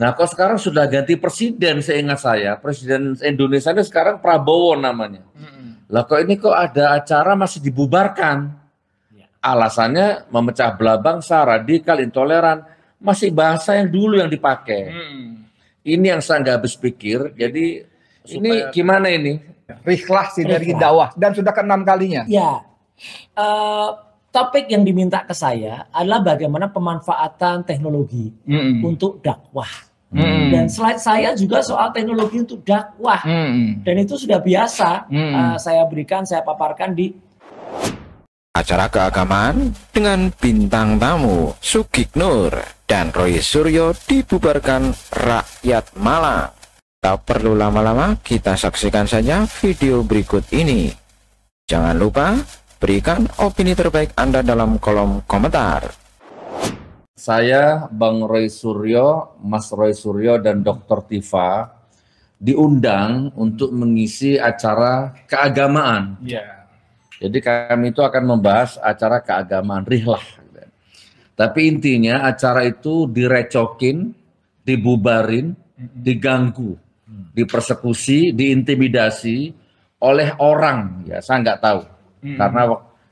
Nah, kok sekarang sudah ganti presiden, seingat saya, presiden Indonesia ini sekarang Prabowo namanya. Lah kok ini kok ada acara masih dibubarkan? Alasannya memecah belah bangsa, radikal, intoleran, masih bahasa yang dulu yang dipakai. Ini yang saya nggak habis pikir. Jadi ini gimana ini? Rihlah sinergi dakwah dan sudah ke-6 kalinya. Ya, topik yang diminta ke saya adalah bagaimana pemanfaatan teknologi untuk dakwah. Dan slide saya juga soal teknologi untuk dakwah. Dan itu sudah biasa saya berikan, saya paparkan di acara keagamaan dengan bintang tamu Sugik Nur dan Roy Suryo dibubarkan rakyat Malang. Tak perlu lama-lama, kita saksikan saja video berikut ini. Jangan lupa berikan opini terbaik Anda dalam kolom komentar. Saya, Bang Roy Suryo, Mas Roy Suryo, dan Dr. Tifa diundang untuk mengisi acara keagamaan. Jadi kami itu akan membahas acara keagamaan, rihlah. Tapi intinya acara itu direcokin, dibubarin, diganggu, dipersekusi, diintimidasi oleh orang. Ya, saya nggak tahu.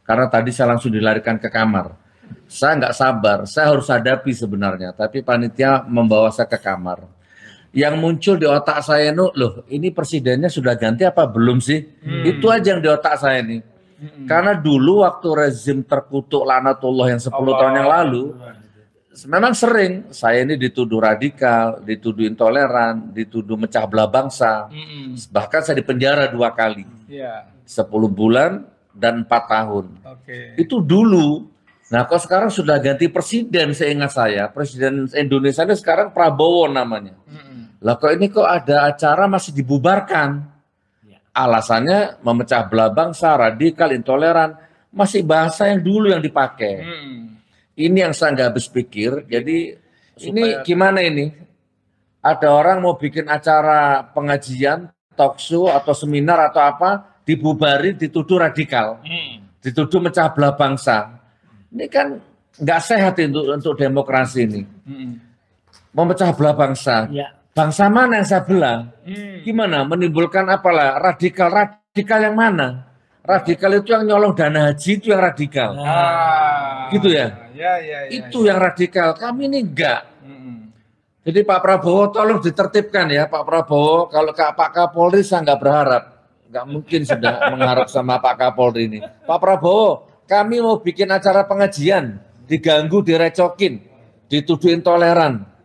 Karena tadi saya langsung dilarikan ke kamar. Saya nggak sabar, saya harus hadapi sebenarnya. Tapi panitia membawa saya ke kamar. Yang muncul di otak saya itu, loh ini presidennya sudah ganti apa belum sih? Itu aja yang di otak saya ini. Karena dulu waktu rezim terkutuk laknatullah yang 10 tahun yang lalu, memang sering saya ini dituduh radikal, dituduh intoleran, dituduh mecah belah bangsa. Bahkan saya dipenjara 2 kali. 10 bulan dan 4 tahun. Itu dulu. Nah, kok sekarang sudah ganti presiden, seingat saya, presiden Indonesia ini sekarang Prabowo namanya. Lah kok ini kok ada acara masih dibubarkan? Alasannya memecah belah bangsa, radikal, intoleran, masih bahasa yang dulu yang dipakai. Ini yang saya nggak habis pikir. Jadi ini gimana ini? Ada orang mau bikin acara pengajian, talk show atau seminar atau apa, dibubarin, dituduh radikal, dituduh mecah belah bangsa. Ini kan nggak sehat untuk demokrasi ini. Memecah belah bangsa. Bangsa mana yang saya belah? Gimana? Menimbulkan apalah? Radikal yang mana? Radikal itu yang nyolong dana haji, itu yang radikal. Gitu ya? Itu yang radikal. Kami ini enggak. Jadi Pak Prabowo tolong ditertibkan ya Pak Prabowo. Kalau Pak Kapolri saya nggak berharap. Nggak mungkin sudah mengharap sama Pak Kapolri ini. Pak Prabowo, kami mau bikin acara pengajian. Diganggu, direcokin. Dituduh intoleran.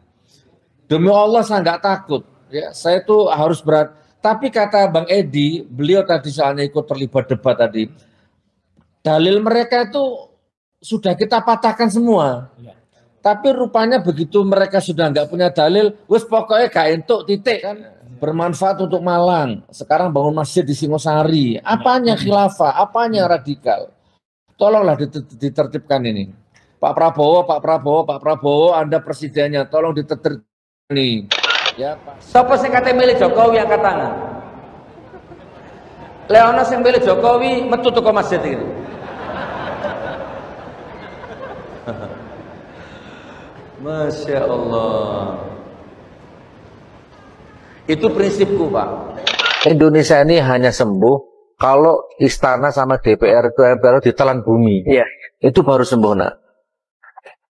Demi Allah saya nggak takut, ya saya itu harus berat. Tapi kata Bang Edi, beliau tadi soalnya ikut terlibat debat tadi, dalil mereka itu sudah kita patahkan semua. Tapi rupanya begitu mereka sudah nggak punya dalil, wes pokoknya gak entuk titik kan, bermanfaat untuk Malang. Sekarang bangun masjid di Singosari, apanya khilafah, apanya radikal. Tolonglah ditertibkan ini. Pak Prabowo, Anda presidennya, tolong ditertibkan. Nih, ya Pak. Sapa sing kate milih Jokowi angkat tangan. Leono sing milih Jokowi metu teko masjid iki. Masya Allah. Itu prinsipku, Pak. Indonesia ini hanya sembuh kalau istana sama DPR itu ditelan bumi. Itu baru sembuh, nak.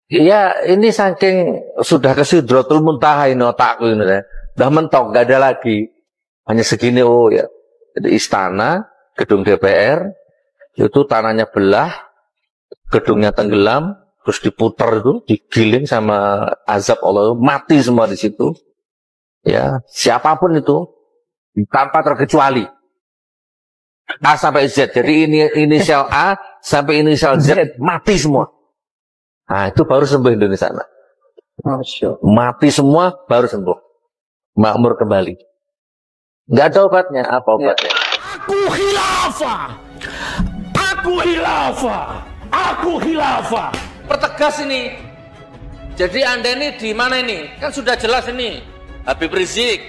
Ya, ini saking sudah ke sidratul muntaha ini otakku ini ya. Udah mentok, gak ada lagi. Hanya segini, oh ya. Jadi istana, gedung DPR, itu tanahnya belah, gedungnya tenggelam, terus diputar itu, digiling sama azab Allah, mati semua di situ. Ya, siapapun itu, tanpa terkecuali. A sampai Z, jadi ini inisial A sampai inisial Z, mati semua. Nah, itu baru sembuh Indonesia. Mati semua, baru sembuh. Makmur kembali. Nggak ada obatnya. Apa obatnya? Aku khilafah. Aku khilafah. Aku khilafah. Pertegas ini. Jadi Anda ini di mana ini? Kan sudah jelas ini. Habib Rizik,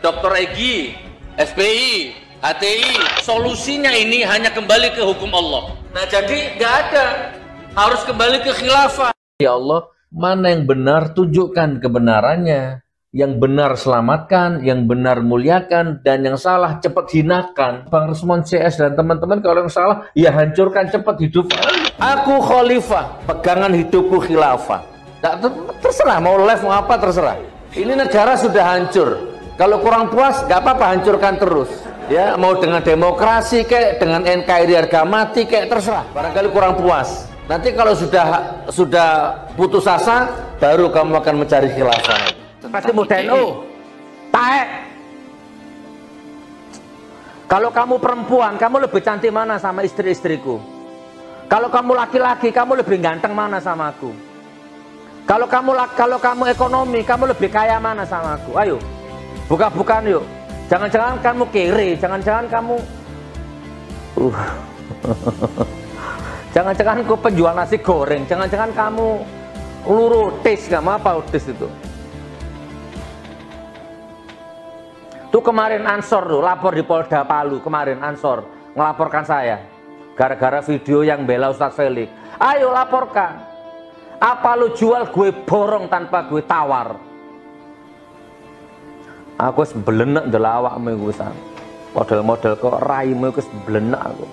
Dr. Egy, SPI, HTI. Solusinya ini hanya kembali ke hukum Allah. Nah, jadi nggak ada. Harus kembali ke khilafah. Ya Allah, mana yang benar, tunjukkan kebenarannya. yang benar selamatkan, yang benar muliakan, dan yang salah cepat hinakan. Bang Resmon CS dan teman-teman kalau yang salah, ya hancurkan cepat hidup. Aku khalifah, pegangan hidupku khilafah. Terserah, mau live mau apa terserah. Ini negara sudah hancur. Kalau kurang puas, nggak apa-apa, hancurkan terus. Ya, mau dengan demokrasi kayak dengan NKRI harga mati kayak terserah. Barangkali kurang puas. Nanti kalau sudah putus asa, baru kamu akan mencari khilafah. Pasti muda NU. Taek. Kalau kamu perempuan, kamu lebih cantik mana sama istri-istriku? Kalau kamu laki-laki, kamu lebih ganteng mana sama aku? Kalau kamu ekonomi, kamu lebih kaya mana sama aku? Ayo, buka-bukaan yuk. Jangan-jangan kamu kiri, jangan-jangan kamu jangan-jangan aku penjual nasi goreng, jangan-jangan kamu lurutis, nggak mau apa udis itu. Tuh kemarin Ansor tuh lapor di Polda Palu, kemarin Ansor ngelaporkan saya gara-gara video yang bela Ustadz Felix. Ayo laporkan. Apa lu jual gue borong tanpa gue tawar? Aku sebelenek ndelok awakmu iku san. Model-model kok raimu iku sebelenek aku.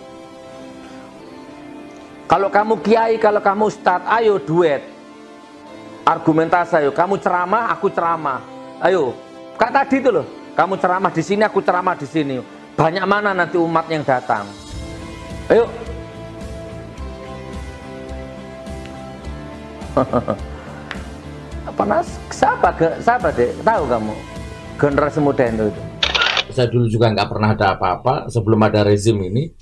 Kalau kamu kiai, kalau kamu ustadz, ayo duet. Argumentasi ayo, kamu ceramah, aku ceramah. Ayo, kayak tadi itu loh. Kamu ceramah di sini, aku ceramah di sini. Banyak mana nanti umat yang datang? Ayo. Panas, siapa deh? Tahu kamu? Generasi muda itu. Saya dulu juga nggak pernah ada apa-apa sebelum ada rezim ini.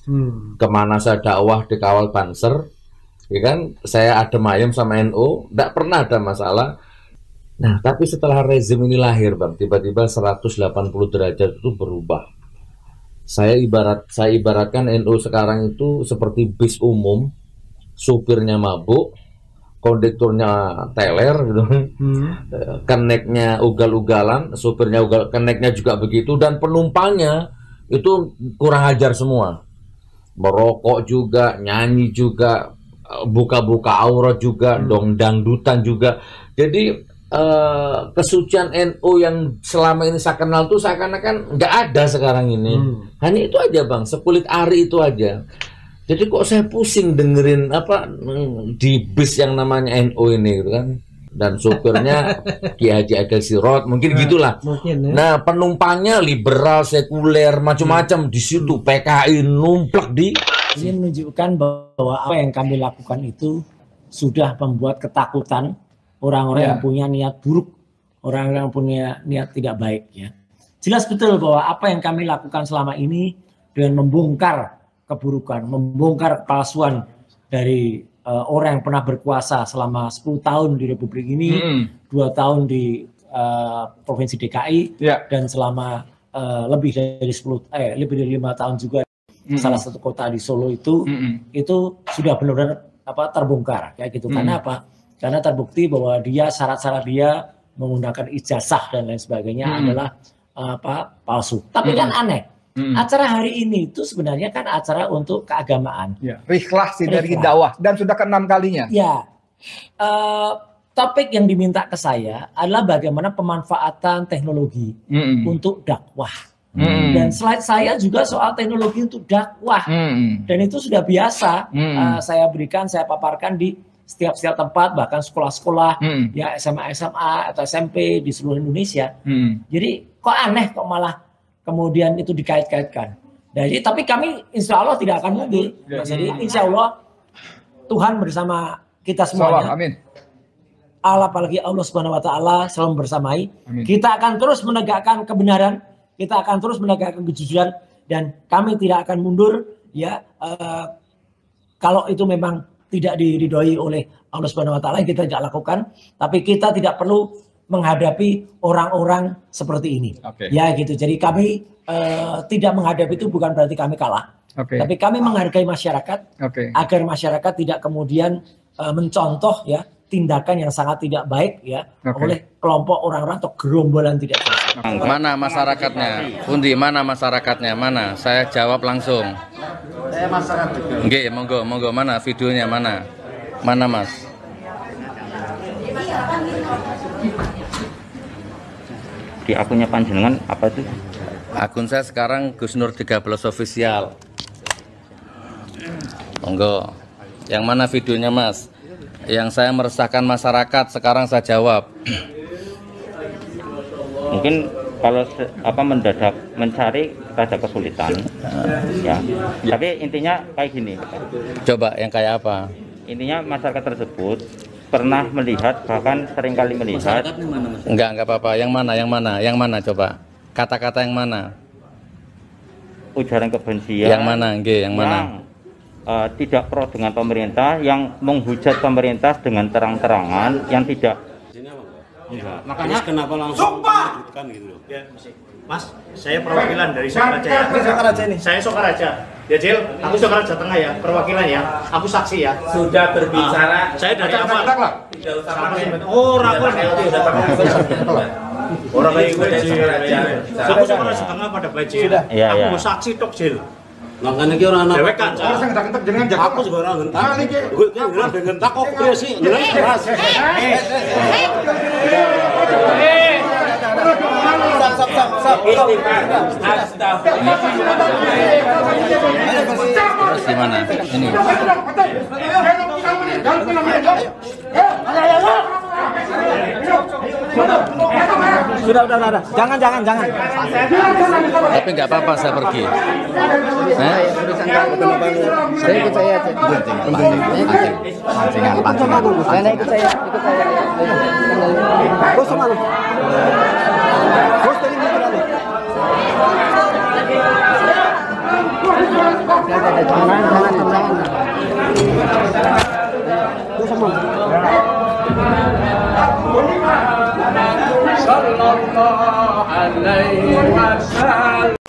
Kemana saya dakwah dikawal Banser, ya kan? Saya adem ayem sama NU, nggak pernah ada masalah. Nah, tapi setelah rezim ini lahir, Bang, tiba-tiba 180 derajat itu berubah. Saya ibaratkan NU sekarang itu seperti bis umum, supirnya mabuk, kondekturnya teler gitu. Keneknya ugal-ugalan, supirnya keneknya juga begitu, dan penumpangnya itu kurang ajar semua. Merokok juga, nyanyi juga, buka-buka aurat juga, dangdutan juga. Jadi kesucian NU yang selama ini saya kenal tuh seakan-akan nggak ada sekarang ini. Hanya itu aja, Bang, sekulit ari itu aja. Jadi kok saya pusing dengerin apa di bis yang namanya NU ini gitu kan, dan supirnya Ki Haji Agil Sirot, mungkin gitulah. Nah, penumpangnya liberal, sekuler, macam-macam di situ. PKI numplak di. Ini menunjukkan bahwa apa yang kami lakukan itu sudah membuat ketakutan orang-orang yang punya niat buruk, orang-orang yang punya niat tidak baik. Ya, jelas betul bahwa apa yang kami lakukan selama ini dengan membongkar keburukan, membongkar kepalsuan dari orang yang pernah berkuasa selama 10 tahun di Republik ini, 2 tahun di Provinsi DKI, dan selama lebih dari 5 tahun juga salah satu kota di Solo itu sudah benar-benar terbongkar kayak gitu. Karena apa? Karena terbukti bahwa dia syarat-syarat dia menggunakan ijazah dan lain sebagainya adalah palsu. Tapi kan aneh. Acara hari ini itu sebenarnya kan acara untuk keagamaan. Rihlah sinergi dakwah, dan sudah ke-6 kalinya. Ya, topik yang diminta ke saya adalah bagaimana pemanfaatan teknologi untuk dakwah. Dan slide saya juga soal teknologi untuk dakwah. Dan itu sudah biasa saya berikan, saya paparkan di setiap tempat, bahkan sekolah-sekolah, ya SMA atau SMP di seluruh Indonesia. Jadi kok aneh kok malah kemudian itu dikait-kaitkan. Jadi tapi kami insya Allah tidak akan mundur. Jadi insya Allah Tuhan bersama kita semuanya. Amin. Apalagi Allah Subhanahu Wa Taala selalu bersamai. Amin. Kita akan terus menegakkan kebenaran, kita akan terus menegakkan kejujuran, dan kami tidak akan mundur. Ya, kalau itu memang tidak diridhoi oleh Allah Subhanahu Wa Taala, kita tidak lakukan. Tapi kita tidak perlu menghadapi orang-orang seperti ini. Ya gitu. Jadi kami tidak menghadapi itu bukan berarti kami kalah. Tapi kami menghargai masyarakat agar masyarakat tidak kemudian mencontoh ya tindakan yang sangat tidak baik ya oleh kelompok orang-orang atau gerombolan tidak jelas. Mana masyarakatnya? Pundi, mana masyarakatnya? Mana? Saya jawab langsung. Saya masyarakat. Nggih, monggo mana videonya mana? Mana, Mas? di akunnya panjenengan apa itu? Akun saya sekarang Gus Nur 13 official. Monggo. Yang mana videonya Mas? Yang saya meresahkan masyarakat sekarang saya jawab. Mungkin kalau mendadak mencari kita ada kesulitan, ya. Tapi intinya kayak gini. Coba yang kayak apa? Intinya masyarakat tersebut pernah melihat, bahkan seringkali melihat. Enggak apa-apa. Yang mana coba? Kata-kata yang mana? Ujaran kebencian. Yang mana? Yang mana? Tidak pro dengan pemerintah, yang menghujat pemerintah dengan terang-terangan, yang tidak. Ya, makanya kenapa langsung menyebutkan gitu loh? Ya, Mas, saya perwakilan dari Sokaraja ya. Sokaraja ini. Saya Sokaraja. Ya, Jil, aku Sokaraja Tengah ya, perwakilan ya. Aku saksi ya. Sudah berbicara. Saya dari apa? Tidak usah pakai. Oh, rakor ya. Orang kayak gue aku Sokaraja Tengah pada bajil. Aku saksi tok, Jil. Makanya ki orang anak. Dewek kan. Orang sing gentek jenengan jago. Aku juga orang gentak. Gue ora gentak kok priyo sih. Jenengan keras. Terus gimana? Ini. Sudah. Jangan. Tapi nggak apa-apa saya pergi. Saya ikut saya aja. Pancingan. Ikut saya. Bos sama lu. Bos tadi mau berapa? Jangan. Bos sama. Sallallahu alaihi wasallam.